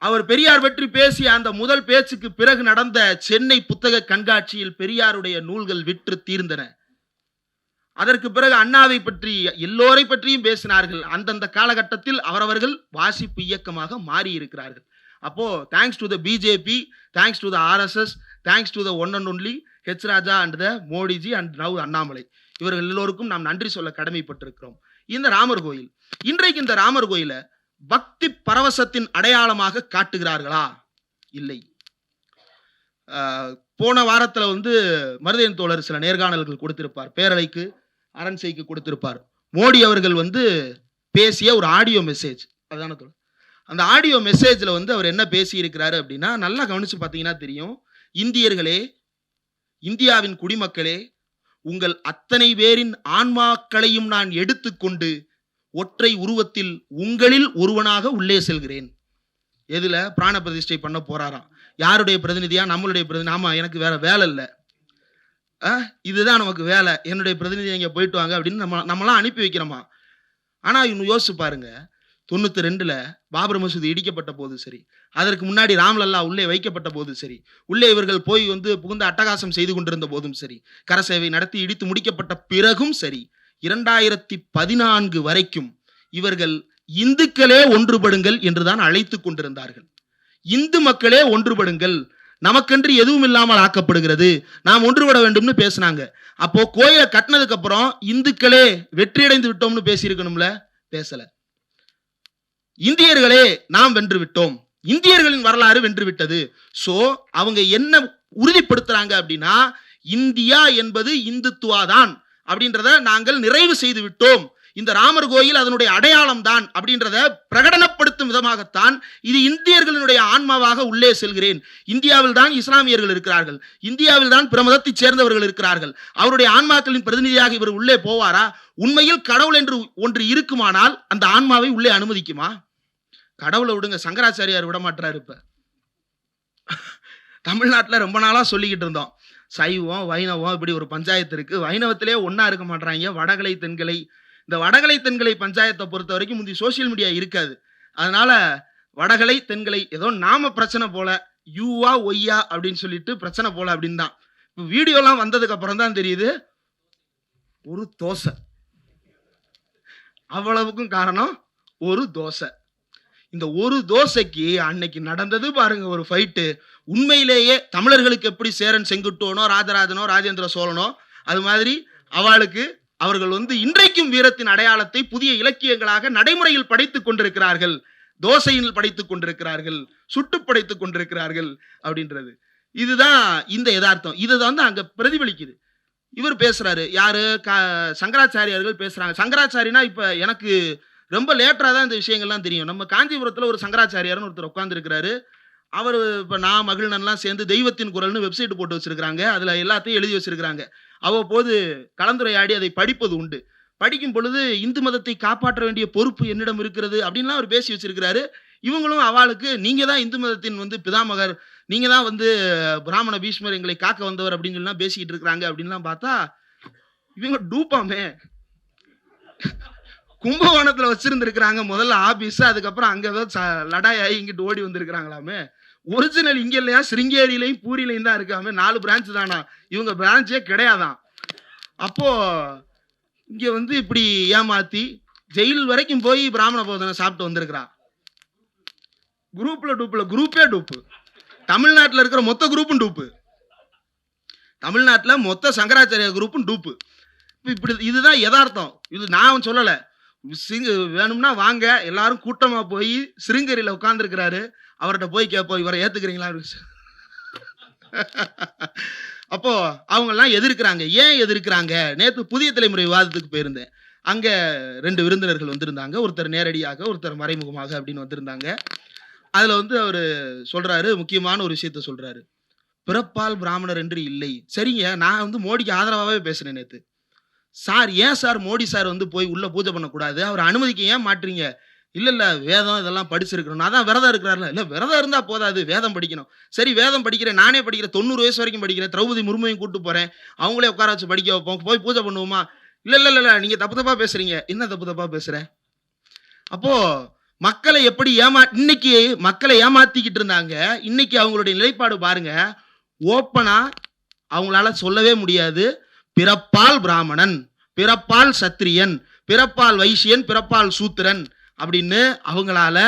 அவர் பெரியார் பற்றி பேசிய அந்த முதல் பேச்சுக்கு பிறகு நடந்த சென்னை புத்தக கண்காட்சியில் பெரியாருடைய நூல்கள் விற்று தீர்ந்தன. அதற்கு பிறகு அண்ணாவை பற்றி எல்லோரை பற்றியும் பேசினார்கள். அந்தந்த காலகட்டத்தில் அவரவர்கள் வாசிப்பு இயக்கமாக மாறி இருக்கிறார்கள். அப்போ thanks to the BJP, thanks to the RSS, thanks to the one and only H Raja and the Modiji and now Annamalai, இவர்கள் எல்லோருக்கும் நாம் நன்றி சொல்ல கடமைப்பட்டிருக்கிறோம். இந்த ராமர் கோயில், இன்றைக்கு இந்த ராமர் கோயில பக்தி பரவசத்தின் அடையாளமாக காட்டுகிறார்களா? இல்லை. போன வாரத்தில் மருதையன் தோழர் சில நேர்காணல்கள் கொடுத்திருப்பார், பேரலைக்கு அரண்சைக்கு கொடுத்திருப்பார். மோடி அவர்கள் பேசிய ஒரு ஆடியோ மெசேஜ், அதான தோழர். அந்த ஆடியோ மெசேஜ்ல அவர் என்ன பேசி இருக்கிறாரு அப்படின்னா, நல்லா கவனிச்சு பார்த்தீங்கன்னா தெரியும். இந்தியர்களே, இந்தியாவின் குடிமக்களே, உங்கள் அத்தனை பேரின் ஆன்மாக்களையும் நான் எடுத்துக்கொண்டு ஒற்றை உருவத்தில் உங்களில் ஒருவனாக உள்ளே செல்கிறேன். எதுல? பிராண பிரதிஷ்டை பண்ண போறாராம். யாருடைய பிரதிநிதியா? நம்மளுடைய பிரதிநிதி. ஆமா, எனக்கு வேற வேலை இல்லை, இதுதான் நமக்கு வேலை, என்னுடைய பிரதிநிதி இங்க போயிட்டு வாங்க அப்படின்னு நம்மளாம் அனுப்பி வைக்கிறோமா? ஆனா இன்னும் யோசிச்சு பாருங்க, 92ல் பாபர் மசூதி இடிக்கப்பட்ட போது சரி, அதற்கு முன்னாடி ராம்லல்லா உள்ளே வைக்கப்பட்ட போது சரி, உள்ளே இவர்கள் போய் புகுந்த அட்டகாசம் செய்து கொண்டிருந்த போதும் சரி, கரசேவை நடத்தி இடித்து முடிக்கப்பட்ட பிறகும் சரி, 2014 வரைக்கும் இவர்கள் இந்துக்களே ஒன்றுபடுங்கள் என்றுதான் அழைத்துக் கொண்டிருந்தார்கள். இந்து மக்களே ஒன்றுபடுங்கள், நமக்கென்று எதுவும் இல்லாமல் ஆக்கப்படுகிறது, நாம் ஒன்றுபட வேண்டும்னு பேசினாங்க. அப்போ கோயிலை கட்டினதுக்கு அப்புறம் இந்துக்களே வெற்றியடைந்து விட்டோம்னு பேசியிருக்கணும்ல, பேசல. இந்தியர்களே நாம் வென்று விட்டோம், இந்தியர்களின் வரலாறு வென்று விட்டது. சோ அவங்க என்ன உறுதிப்படுத்துறாங்க அப்படின்னா, இந்தியா என்பது இந்துத்துவா தான் அப்படின்றத நாங்கள் நிறைவு செய்து விட்டோம், இந்த ராமர் கோயில் அதனுடைய அடையாளம் தான் அப்படின்றத பிரகடனப்படுத்தும் விதமாகத்தான் இது இந்தியர்களுடைய ஆன்மாவாக உள்ளே செல்கிறேன். இந்தியாவில் தான் இஸ்லாமியர்கள் இருக்கிறார்கள், இந்தியாவில் தான் பிற மதத்தைச் சேர்ந்தவர்கள் இருக்கிறார்கள், அவருடைய ஆன்மாக்களின் பிரதிநிதியாக இவர் உள்ளே போவாரா? உண்மையில் கடவுள் என்று ஒன்று இருக்குமானால் அந்த ஆன்மாவை உள்ளே அனுமதிக்குமா? கடவுளை விடுங்க, சங்கராச்சாரியார் விட மாட்டாரு. இப்ப தமிழ்நாட்டில் ரொம்ப நாளா சொல்லிக்கிட்டு இருந்தோம், சைவம் வைணவம் இப்படி ஒரு பஞ்சாயத்து இருக்கு, வைணவத்திலே ஒன்னா இருக்க மாட்டாங்க, வடகலை தென்கலை. இந்த வடகலை தென்கலை பஞ்சாயத்தை பொறுத்த வரைக்கும் முந்தி சோசியல் மீடியா இருக்காது, அதனால வடகலை தென்கலை ஏதோ நாம பிரச்சனை போல, யூவா ஒய்யா அப்படின்னு சொல்லிட்டு பிரச்சனை போல அப்படின்னு தான். இப்போ வீடியோலாம் வந்ததுக்கு அப்புறம் தான் தெரியுது ஒரு தோசை, அவ்வளவுக்கும் காரணம் ஒரு தோசை. இந்த ஒரு தோசைக்கு அன்னைக்கு நடந்தது பாருங்க ஒரு ஃபைட்டு. உண்மையிலேயே தமிழர்களுக்கு எப்படி சேரன் செங்குட்டுவனோ ராஜராஜனோ ராஜேந்திர சோழனோ அது மாதிரி அவர்கள் இன்றைக்கும் வீரத்தின் அடையாளத்தை புதிய இலக்கியங்களாக நடைமுறையில் படைத்துக் கொண்டிருக்கிறார்கள், தோசையில் படைத்துக் கொண்டிருக்கிறார்கள், சுட்டு படைத்துக் கொண்டிருக்கிறார்கள் அப்படின்றது. இதுதான் இந்த யதார்த்தம். இதுதான் அங்க பிரதிபலிக்குது. இவர் பேசுறாரு, யாரு? சங்கராச்சாரியார்கள் பேசுறாங்க. சங்கராச்சாரினா இப்ப எனக்கு ரொம்ப லேட்டரா தான் இந்த விஷயங்கள்லாம் தெரியும். நம்ம காஞ்சிபுரத்துல ஒரு சங்கராச்சாரியார்னு ஒருத்தர் உட்கார்ந்து இருக்கிறாரு. அவர் இப்ப நான் மகிழ்நன்லாம் சேர்ந்து தெய்வத்தின் குரல்னு வெப்சைட் போட்டு வச்சிருக்காங்க, அதுல எல்லாத்தையும் எழுதி வச்சிருக்காங்க. அவ்வப்போது கலந்துரையாடி அதை படிப்பது உண்டு. படிக்கும் பொழுது இந்து மதத்தை காப்பாற்ற வேண்டிய பொறுப்பு என்னிடம் இருக்கிறது அப்படின்லாம் அவர் பேசி வச்சிருக்கிறாரு. இவங்களும் அவளுக்கு நீங்க தான் இந்து மதத்தின் வந்து பிதாமகர், நீங்க தான் வந்து பிராமண பீஷ்மர் எங்களை காக்க வந்தவர் அப்படின்னு சொல்லி பேசிக்கிட்டு இருக்கிறாங்க அப்படின்லாம் பார்த்தா இவங்க டூப்பாமே கும்பகோணத்துல வச்சிருந்துருக்கிறாங்க முதல்ல ஆபீஸ், அதுக்கப்புறம் அங்க லடாய் ஆகி இங்கிட்டு ஓடி வந்திருக்கிறாங்களாமே. ஒரிஜினல் இங்க இல்லையா, சிருங்கேரியிலையும் பூரியிலையும் தான் இருக்காமே, 4 பிரான்ச் தானா, இவங்க பிரான்ச்சே கிடையாதான். அப்போ இங்க வந்து இப்படி ஏமாத்தி ஜெயில் வரைக்கும் போய் பிராமண போதனை சாப்பிட்டு வந்திருக்கிறா. குரூப்பே டூப்பு. தமிழ்நாட்டில் இருக்கிற மொத்த குரூப்பும் டூப்பு. தமிழ்நாட்டில் மொத்த சங்கராச்சாரிய குரூப்பும் டூப்பு. இப்படி இதுதான் யதார்த்தம். இது நான் சொல்லல. வேணும்னா வாங்க எல்லாரும் கூட்டமா போய் சிருங்கேரியில உட்கார்ந்துருக்கிறாரு, அவர்கிட்ட போய் கேட்போம் இவரை ஏத்துக்கிறீங்களா. அப்போ அவங்க எல்லாம் எதிர்க்கிறாங்க. ஏன் எதிர்க்கிறாங்க? நேற்று புதிய தலைமுறை விவாதத்துக்கு போயிருந்தேன். அங்க 2 விருந்தினர்கள் வந்திருந்தாங்க, ஒருத்தர் நேரடியாக ஒருத்தர் மறைமுகமாக அப்படின்னு வந்திருந்தாங்க. அதுல வந்து அவரு சொல்றாரு, முக்கியமான ஒரு விஷயத்த சொல்றாரு, பிறப்பால் பிராமணர் என்று இல்லை. சரிங்க, நான் வந்து மோடிக்கு ஆதரவாகவே பேசுறேன் நேற்று. சார் ஏன் சார் மோடி சார் வந்து போய் உள்ள பூஜை பண்ணக்கூடாது, அவர் அனுமதிக்க ஏன் மாட்டீங்க? இல்ல வேதம் இதெல்லாம் படிச்சிருக்கணும். நான் தான் விரதம் இருக்கிறாருல. இல்ல விரதம் இருந்தா போதாது, வேதம் படிக்கணும். சரி வேதம் படிக்கிறேன், நானே படிக்கிறேன், 90 வயசு வரைக்கும் படிக்கிறேன், திரௌபதி முர்மையும் கூட்டு போறேன், அவங்களே உட்கார வச்சு படிக்க வைப்போம், போய் பூஜை பண்ணுவோமா? இல்ல நீங்க தப்பு பேசுறீங்க. என்ன தப்பு பேசுறேன்? அப்போ மக்களை எப்படி இன்னைக்கு மக்களை ஏமாத்திக்கிட்டு இருந்தாங்க. இன்னைக்கு அவங்களுடைய நிலைப்பாடு பாருங்க, ஓப்பனா அவங்களால சொல்லவே முடியாது பிறப்பால் பிராமணன், பிறப்பால் சத்திரியன், பிறப்பால் வைசியன், பிறப்பால் சூத்திரன் அப்படின்னு அவங்களால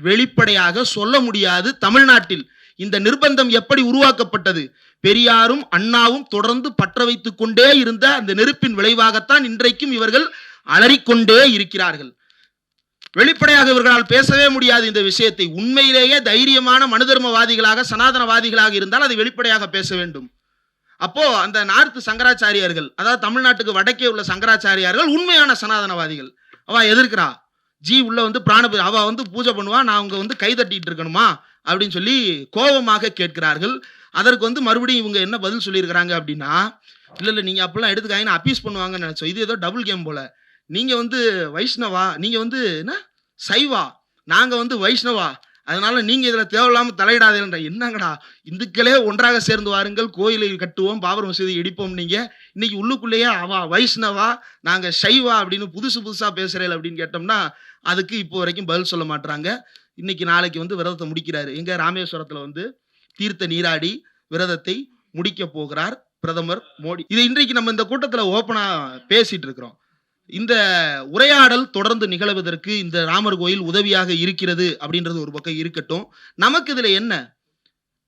வெளிப்படையாக சொல்ல முடியாது. தமிழ்நாட்டில் இந்த நிர்பந்தம் எப்படி உருவாக்கப்பட்டது? பெரியாரும் அண்ணாவும் தொடர்ந்து பற்ற வைத்துக் கொண்டே இருந்த அந்த நெருப்பின் விளைவாகத்தான் இன்றைக்கும் இவர்கள் அலறிக்கொண்டே இருக்கிறார்கள். வெளிப்படையாக இவர்களால் பேசவே முடியாது இந்த விஷயத்தை. உண்மையிலேயே தைரியமான மனுதர்மவாதிகளாக சனாதனவாதிகளாக இருந்தால் அதை வெளிப்படையாக பேச வேண்டும். அப்போ அந்த நார்த் சங்கராச்சாரியார்கள், அதாவது தமிழ்நாட்டுக்கு வடக்கே உள்ள சங்கராச்சாரியார்கள் உண்மையான சனாதனவாதிகள். அவ எதிர்க்கிறா, ஜி உள்ள வந்து அவ வந்து பூஜை பண்ணுவா, நான் அவங்க வந்து கை தட்டிட்டு இருக்கணுமா அப்படின்னு சொல்லி கோபமாக கேட்கிறார்கள். அதற்கு வந்து மறுபடியும் இவங்க என்ன பதில் சொல்லியிருக்கிறாங்க அப்படின்னா, இல்ல நீங்க அப்பெல்லாம் எடுத்துக்காங்க அப்பீஸ் பண்ணுவாங்கன்னு நினைச்சோம், இது ஏதோ டபுள் கேம் போல. நீங்க வந்து வைஷ்ணவா, நீங்க வந்து என்ன சைவா, நாங்க வந்து வைஷ்ணவா, அதனால நீங்க இதுல தேவையில்லாம தலையிடாதீங்க. என்னங்கடா, இந்துக்களே ஒன்றாக சேர்ந்து வாருங்கள், கோயிலை கட்டுவோம், பாபர் மசூதி இடிப்போம். நீங்க இன்னைக்கு உள்ளுக்குள்ளேயே அவா வைஷ்ணவா, நாங்க சைவா அப்படின்னு புதுசா பேசுறேன் அப்படின்னு கேட்டோம்னா அதுக்கு இப்போ வரைக்கும் பதில் சொல்ல மாட்டாங்க. இன்னைக்கு நாளைக்கு வந்து விரதத்தை முடிக்கிறாரு. எங்க ராமேஸ்வரத்துல வந்து தீர்த்த நீராடி விரதத்தை முடிக்க போகிறார் பிரதமர் மோடி. இது இன்றைக்கு நம்ம இந்த கூட்டத்துல ஓப்பனா பேசிட்டு இருக்கிறோம். இந்த உரையாடல் தொடர்ந்து நிகழ்வதற்கு இந்த ராமர் கோயில் உதவியாக இருக்கிறது அப்படின்றது ஒரு பக்கம் இருக்கட்டும். நமக்கு இதுல என்ன,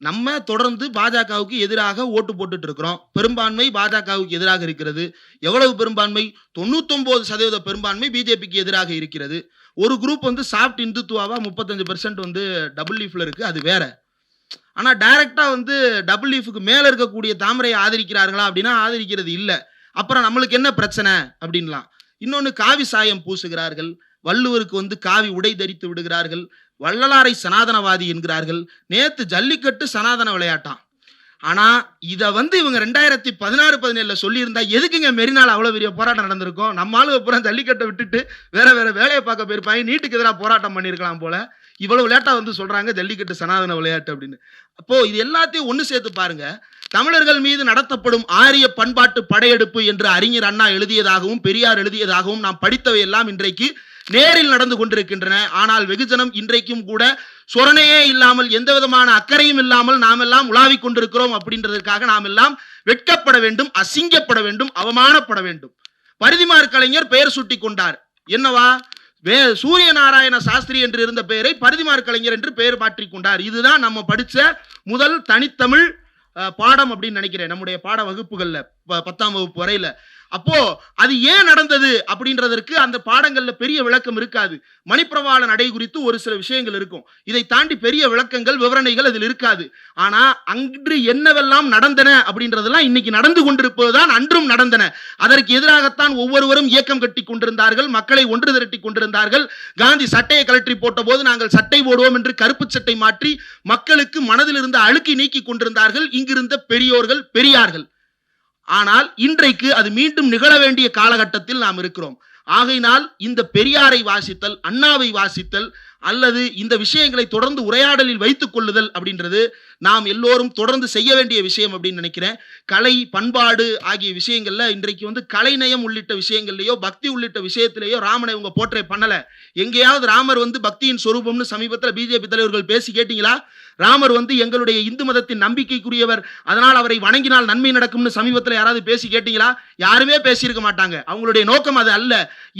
நம்ம தொடர்ந்து பாஜகவுக்கு எதிராக ஓட்டு போட்டுட்டு இருக்கிறோம். பெரும்பான்மை பாஜகவுக்கு எதிராக இருக்கிறது. எவ்வளவு பெரும்பான்மை? 99% பெரும்பான்மை பிஜேபிக்கு எதிராக இருக்கிறது. ஒரு குரூப் வந்து சாஃப்ட் இந்துத்துவாவா 35% வந்து டபுள் லீஃப்ல இருக்கு, அது வேற. ஆனா டைரக்டா வந்து டபுள் லீஃபுக்கு மேல இருக்கக்கூடிய தாமரையை ஆதரிக்கிறார்களா அப்படின்னா ஆதரிக்கிறது இல்ல. அப்புறம் நம்மளுக்கு என்ன பிரச்சனை அப்படின்லாம். இன்னொன்னு, காவி சாயம் பூசுகிறார்கள், வள்ளுவருக்கு வந்து காவி உடை தரித்து விடுகிறார்கள், வள்ளலாரை சனாதனவாதி என்கிறார்கள். நேத்து ஜல்லிக்கட்டு சனாதன விளையாட்டான். ஆனா இத வந்து இவங்க 2016-17 சொல்லி இருந்தா எதுக்குங்க மெரினால அவ்வளவு பெரிய போராட்டம் நடந்திருக்கும்? நம்ம ஆளுங்க பூரா ஜல்லிக்கட்டை விட்டுட்டு வேற வேலையை பார்க்க போயிருப்பாங்க, நீட்டுக்கு எதிராக போராட்டம் பண்ணிருக்கலாம் போல. இவ்வளவு லேட்டா வந்து சொல்றாங்க ஜல்லிக்கட்டு சனாதன விளையாட்டு அப்படின்னு. அப்போ இது எல்லாத்தையும் ஒண்ணு சேர்த்து பாருங்க. தமிழர்கள் மீது நடத்தப்படும் ஆரிய பண்பாட்டு படையெடுப்பு என்று அறிஞர் அண்ணா எழுதியதாகவும் பெரியார் எழுதியதாகவும் நாம் படித்தவை எல்லாம் இன்றைக்கு நேரில் நடந்து கொண்டிருக்கின்றன. ஆனால் வெகுஜனம் இன்றைக்கும் கூட சொரணையே இல்லாமல், எந்த விதமான அக்கறையும் இல்லாமல் நாம் எல்லாம் உலாவிக் கொண்டிருக்கிறோம். அப்படின்றதற்காக நாம் எல்லாம் வெட்கப்பட வேண்டும், அசிங்கப்பட வேண்டும், அவமானப்பட வேண்டும். பரிதிமார் கலைஞர் பெயர் சூட்டி கொண்டார். என்னவா? சூரிய நாராயண சாஸ்திரி என்று இருந்த பெயரை பரிதிமார் கலைஞர் என்று பெயர் மாற்றிக் கொண்டார். இதுதான் நம்ம படிச்ச முதல் தனித்தமிழ் பாடம் அப்படின்னு நினைக்கிறேன், நம்முடைய பாட வகுப்புகள்ல 10ஆம் வகுப்பு வரையில. அப்போ அது ஏன் நடந்தது அப்படின்றதற்கு அந்த பாடங்கள்ல பெரிய விளக்கம் இருக்காது. மணிப்பிரவாள நடை குறித்து ஒரு சில விஷயங்கள் இருக்கும், இதை தாண்டி பெரிய விளக்கங்கள் விவரணைகள் அதில் இருக்காது. ஆனா அன்று என்னவெல்லாம் நடந்தன அப்படின்றதெல்லாம் இன்னைக்கு நடந்து கொண்டிருப்பதுதான் அன்றும் நடந்தன. அதற்கு எதிராகத்தான் ஒவ்வொருவரும் இயக்கம் கட்டி கொண்டிருந்தார்கள், மக்களை ஒன்று திரட்டி கொண்டிருந்தார்கள். காந்தி சட்டையை கழற்றி போட்ட போது நாங்கள் சட்டை போடுவோம் என்று கருப்பு சட்டை மாற்றி மக்களுக்கு மனதில் இருந்த அழுக்கை நீக்கி கொண்டிருந்தார்கள் இங்கிருந்த பெரியோர்கள் பெரியார்கள். ஆனால் இன்றைக்கு அது மீண்டும் நிகழ வேண்டிய காலகட்டத்தில் நாம் இருக்கிறோம். ஆகையினால் இந்த பெரியாரை வாசித்தல், அண்ணாவை வாசித்தல் அல்லது இந்த விஷயங்களை தொடர்ந்து உரையாடலில் வைத்துக் கொள்ளுதல் அப்படின்றது நாம் எல்லோரும் தொடர்ந்து செய்ய வேண்டிய விஷயம் அப்படின்னு நினைக்கிறேன். கலை, பண்பாடு ஆகிய விஷயங்கள்ல இன்றைக்கு வந்து கலைநயம் உள்ளிட்ட விஷயங்கள்லயோ பக்தி உள்ளிட்ட விஷயத்திலேயோ ராமனை இவங்க போர்ட்ரே பண்ணல. எங்கேயாவது ராமர் வந்து பக்தியின் சொரூபம்னு சமீபத்தில் பிஜேபி தலைவர்கள் பேசி கேட்டீங்களா? ராமர் வந்து எங்களுடைய இந்து மதத்தின் நம்பிக்கைக்குரியவர், அதனால் அவரை வணங்கினால் நன்மை நடக்கும்னு சமீபத்தில் யாராவது பேசி கேட்டீங்களா? யாருமே பேசியிருக்க மாட்டாங்க. அவங்களுடைய நோக்கம் அது அல்ல.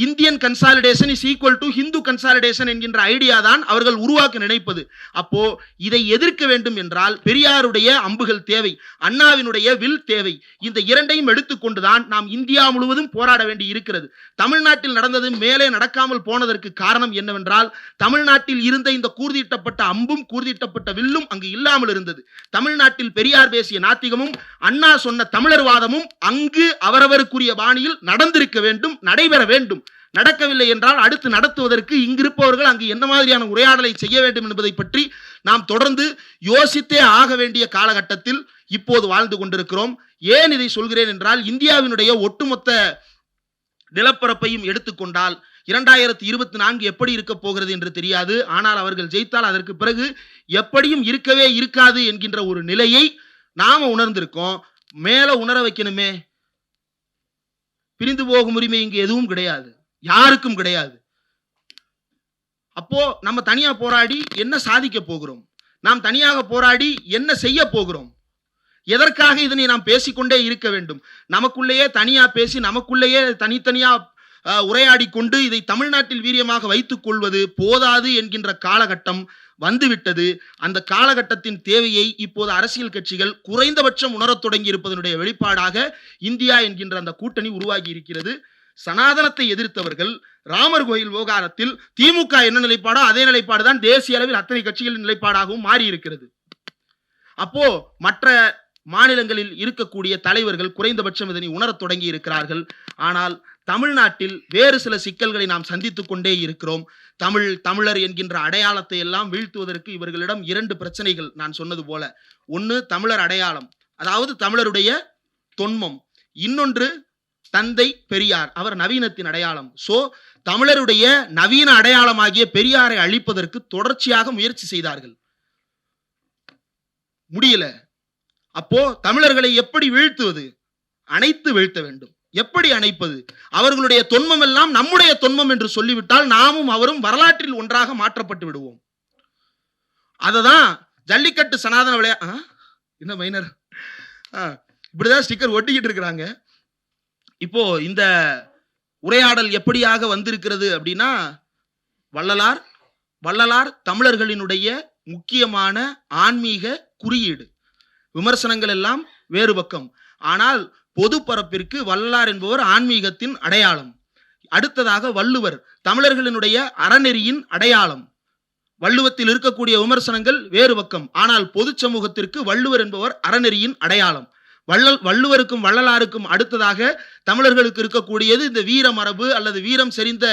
Indian consolidation is equal to Hindu consolidation என்கின்ற ஐடியா தான் அவர்கள் உருவாக்க நினைப்பது. அப்போ இதை எதிர்க்க வேண்டும் என்றால் பெரியாருடைய அம்புகள் தேவை, அண்ணாவினுடைய வில் தேவை. இந்த இரண்டையும் எடுத்துக்கொண்டுதான் நாம் இந்தியா முழுவதும் போராட வேண்டி இருக்கிறது. தமிழ்நாட்டில் நடந்தது மேலே நடக்காமல் போனதற்கு காரணம் என்னவென்றால், தமிழ்நாட்டில் இருந்த இந்த கூர்தீட்டப்பட்ட அம்பும் கூர்தீட்டப்பட்ட வில்லும் அங்கு இல்லாமல் இருந்தது. தமிழ்நாட்டில் பெரியார் பேசிய நாத்திகமும் அண்ணா சொன்ன தமிழர்வாதமும் அங்கு அவரவருக்குரிய பாணியில் நடந்திருக்க வேண்டும், நடைபெற வேண்டும். நடக்கவில்லை என்றால் அடுத்து நடத்துவதற்கு இங்கிருப்பவர்கள் அங்கு என்ன மாதிரியான உரையாடலை செய்ய வேண்டும் என்பதை பற்றி நாம் தொடர்ந்து யோசித்தே ஆக வேண்டிய காலகட்டத்தில் இப்போது வாழ்ந்து கொண்டிருக்கிறோம். ஏன் இதை சொல்கிறேன் என்றால், இந்தியாவினுடைய ஒட்டுமொத்த நிலப்பரப்பையும் எடுத்துக்கொண்டால் 2024 எப்படி இருக்க போகிறது என்று தெரியாது. ஆனால் அவர்கள் ஜெயித்தால் அதற்கு பிறகு எப்படியும் இருக்கவே இருக்காது என்கின்ற ஒரு நிலையை நாம உணர்ந்திருக்கோம். மேல உணர வைக்கணுமே. பிரிந்து போகும் உரிமை இங்கு எதுவும் கிடையாது, யாருக்கும் கிடையாது. அப்போ நம்ம தனியா போராடி என்ன சாதிக்க போகிறோம்? நாம் தனியாக போராடி என்ன செய்ய போகிறோம்? எதற்காக இதனை நாம் பேசிக்கொண்டே இருக்க வேண்டும்? நமக்குள்ளேயே தனியா பேசி நமக்குள்ளேயே தனித்தனியா உரையாடி கொண்டு இதை தமிழ்நாட்டில் வீரியமாக வைத்துக் கொள்வது போதாது என்கின்ற காலகட்டம் வந்துவிட்டது. அந்த காலகட்டத்தின் தேவையை இப்போது அரசியல் கட்சிகள் குறைந்தபட்சம் உணரத் தொடங்கி இருப்பதனுடைய வெளிப்பாடாக இந்தியா என்கின்ற அந்த கூட்டணி உருவாகி இருக்கிறது. சனாதனத்தை எதிர்த்தவர்கள் ராமர் கோயில் விவகாரத்தில் திமுக என்ன நிலைப்பாடோ அதே நிலைப்பாடு தான் தேசிய அளவில் அத்தனை கட்சிகளின் நிலைப்பாடாகவும் மாறி இருக்கிறது. அப்போ மற்ற மாநிலங்களில் இருக்கக்கூடிய தலைவர்கள் குறைந்தபட்சம் இதனை உணரத் தொடங்கி இருக்கிறார்கள். ஆனால் தமிழ்நாட்டில் வேறு சில சிக்கல்களை நாம் சந்தித்துக் கொண்டே இருக்கிறோம். தமிழர் என்கின்ற அடையாளத்தை எல்லாம் வீழ்த்துவதற்கு இவர்களிடம் 2 பிரச்சனைகள் நான் சொன்னது போல. ஒன்று தமிழர் அடையாளம், அதாவது தமிழருடைய தொன்மம். இன்னொன்று தந்தை பெரியார், அவர் நவீனத்தின் அடையாளம். சோ தமிழருடைய நவீன அடையாளமாகிய பெரியாரை அழிப்பதற்கு தொடர்ச்சியாக முயற்சி செய்தார்கள், முடியல. அப்போ தமிழர்களை எப்படி வீழ்த்துவது? அணைத்து வீழ்த்த வேண்டும். எப்படி அணைப்பது? அவர்களுடைய தொன்மம் எல்லாம் நம்முடைய தொன்மம் என்று சொல்லிவிட்டால் நாமும் அவரும் வரலாற்றில் ஒன்றாக மாற்றப்பட்டு விடுவோம். அததான் ஜல்லிக்கட்டு சனாதன என்ன மைனர் இப்படிதான் ஸ்டிக்கர் ஒட்டிக்கிட்டு இருக்கிறாங்க. இப்போ இந்த உரையாடல் எப்படியாக வந்திருக்கிறது அப்படின்னா, வள்ளலார் தமிழர்களினுடைய முக்கியமான ஆன்மீக குறியீடு. விமர்சனங்கள் எல்லாம் வேறு பக்கம். ஆனால் பொது பரப்பிற்கு வள்ளலார் என்பவர் ஆன்மீகத்தின் அடையாளம். அடுத்ததாக வள்ளுவர் தமிழர்களினுடைய அறநெறியின் அடையாளம். வள்ளுவத்தில் இருக்கக்கூடிய விமர்சனங்கள் வேறு பக்கம். ஆனால் பொது சமூகத்திற்கு வள்ளுவர் என்பவர் அறநெறியின் அடையாளம். வள்ளுவருக்கும் வள்ளலாருக்கும் அடுத்ததாக தமிழர்களுக்கு இருக்கக்கூடியது இந்த வீர மரபு அல்லது வீரம் செறிந்த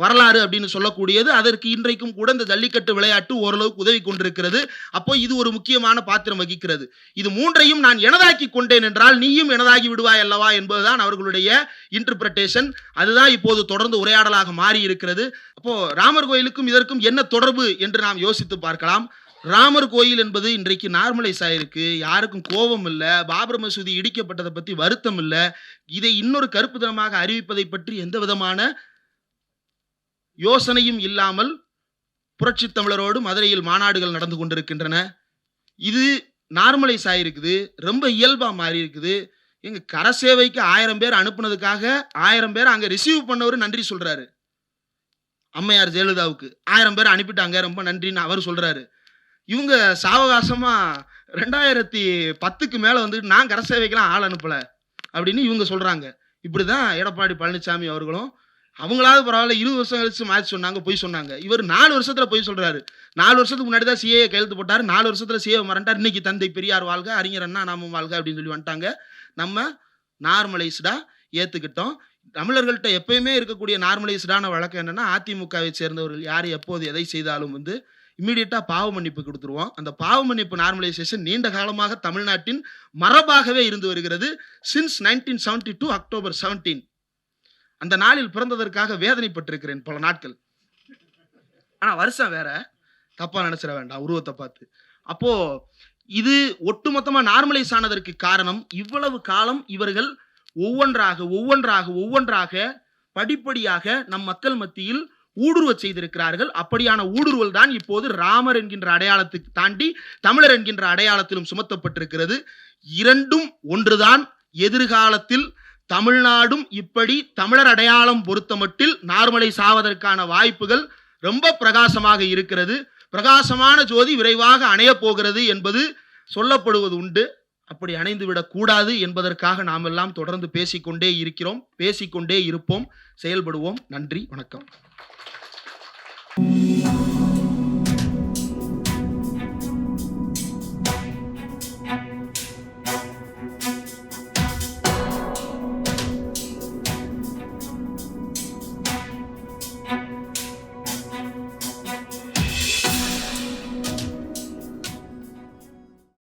வரலாறு அப்படின்னு சொல்லக்கூடியது. அதற்கு இன்றைக்கும் கூட இந்த ஜல்லிக்கட்டு விளையாட்டு ஓரளவுக்கு உதவி கொண்டிருக்கிறது. அப்போ இது ஒரு முக்கியமான பாத்திரம் வகிக்கிறது. இது மூன்றையும் நான் எனதாக்கி கொண்டேன் என்றால் நீயும் எனதாகி விடுவாய் அல்லவா என்பதுதான் அவர்களுடைய இன்டர்பிரட்டேஷன். அதுதான் இப்போது தொடர்ந்து உரையாடலாக மாறி இருக்கிறது. அப்போ ராமர் கோயிலுக்கும் இதற்கும் என்ன தொடர்பு என்று நாம் யோசித்து பார்க்கலாம். ராமர் கோயில் என்பது இன்றைக்கு நார்மலைஸ் ஆயிருக்கு. யாருக்கும் கோபம் இல்லை. பாபர் மசூதி இடிக்கப்பட்டதை பற்றி வருத்தம் இல்லை. இதை இன்னொரு கருப்பு தினமாக அறிவிப்பதை பற்றி எந்த விதமான யோசனையும் இல்லாமல் புரட்சி தமிழரோடு மதுரையில் மாநாடுகள் நடந்து கொண்டிருக்கின்றன. இது நார்மலைஸ் ஆயிருக்குது, ரொம்ப இயல்பா மாறி இருக்குது. எங்க கரசேவைக்கு 1000 பேர் அனுப்புனதுக்காக 1000 பேர் அங்க ரிசீவ் பண்ணவர் நன்றி சொல்றாரு. அம்மையார் ஜெயலலிதாவுக்கு 1000 பேர் அனுப்பிட்டாங்க, ரொம்ப நன்றின்னு அவர் சொல்றாரு. இவங்க சாவகாசமா 2010க்கு மேல வந்து நான் கரசேவைக்கெல்லாம் ஆள் அனுப்பல அப்படின்னு இவங்க சொல்றாங்க. இப்படிதான் எடப்பாடி பழனிசாமி அவர்களும் அவங்களாவது பரவாயில்ல 20 வருஷம் கழிச்சு மாற்றி சொன்னாங்க, பொய் சொன்னாங்க. இவர் 4 வருஷத்துல பொய் சொல்றாரு. 4 வருஷத்துக்கு முன்னாடி தான் சிஏ கையெழுத்து போட்டாரு. 4 வருஷத்துல சிஏ மறண்டார். இன்னைக்கு தந்தை பெரியார் வாழ்க, அறிஞர் அண்ணா நாமும் வாழ்க அப்படின்னு சொல்லி வந்துட்டாங்க. நம்ம நார்மலைஸ்டா ஏத்துக்கிட்டோம். தமிழர்கள்ட்ட எப்பயுமே இருக்கக்கூடிய நார்மலைஸ்டான வழக்கம் என்னன்னா, அதிமுகவை சேர்ந்தவர்கள் யார் எப்போது எதை செய்தாலும் வந்து இம்மிடியட்டா பாவ மன்னிப்பு கொடுத்துருவோம். அந்த பாவ மன்னிப்பு நார்மலைசேஷன் நீண்ட காலமாக தமிழ்நாட்டின் மரபாகவே இருந்து வருகிறது. Since 1972 October 17. அந்த நாளில் பிறந்ததற்காக வேதனைப்பட்டிருக்கிறேன் பல நாட்கள். ஆனா வருஷம் வேற, தப்பா நினைச்சிட வேண்டாம் உருவத்தை பார்த்து. அப்போ இது ஒட்டுமொத்தமா நார்மலைஸ் ஆனதற்கு காரணம் இவ்வளவு காலம் இவர்கள் ஒவ்வொன்றாக படிப்படியாக நம் மக்கள் மத்தியில் ஊடுருவ செய்திருக்கிறார்கள். அப்படியான ஊடுருவல் தான் இப்போது ராமர் என்கின்ற அடையாளத்துக்கு தாண்டி தமிழர் என்கின்ற அடையாளத்திலும் சுமத்தப்பட்டிருக்கிறது. இரண்டும் ஒன்றுதான். எதிர்காலத்தில் தமிழ்நாடும் இப்படி தமிழர் அடையாளம் பொறுத்தமட்டில் நார்மலைஸ் ஆவதற்கான வாய்ப்புகள் ரொம்ப பிரகாசமாக இருக்கிறது. பிரகாசமான ஜோதி விரைவாக அணைய போகிறது என்பது சொல்லப்படுவது உண்டு. அப்படி அணைந்துவிடக் கூடாது என்பதற்காக நாம் எல்லாம் தொடர்ந்து பேசிக்கொண்டே இருக்கிறோம், பேசிக்கொண்டே இருப்போம், செயல்படுவோம். நன்றி, வணக்கம்.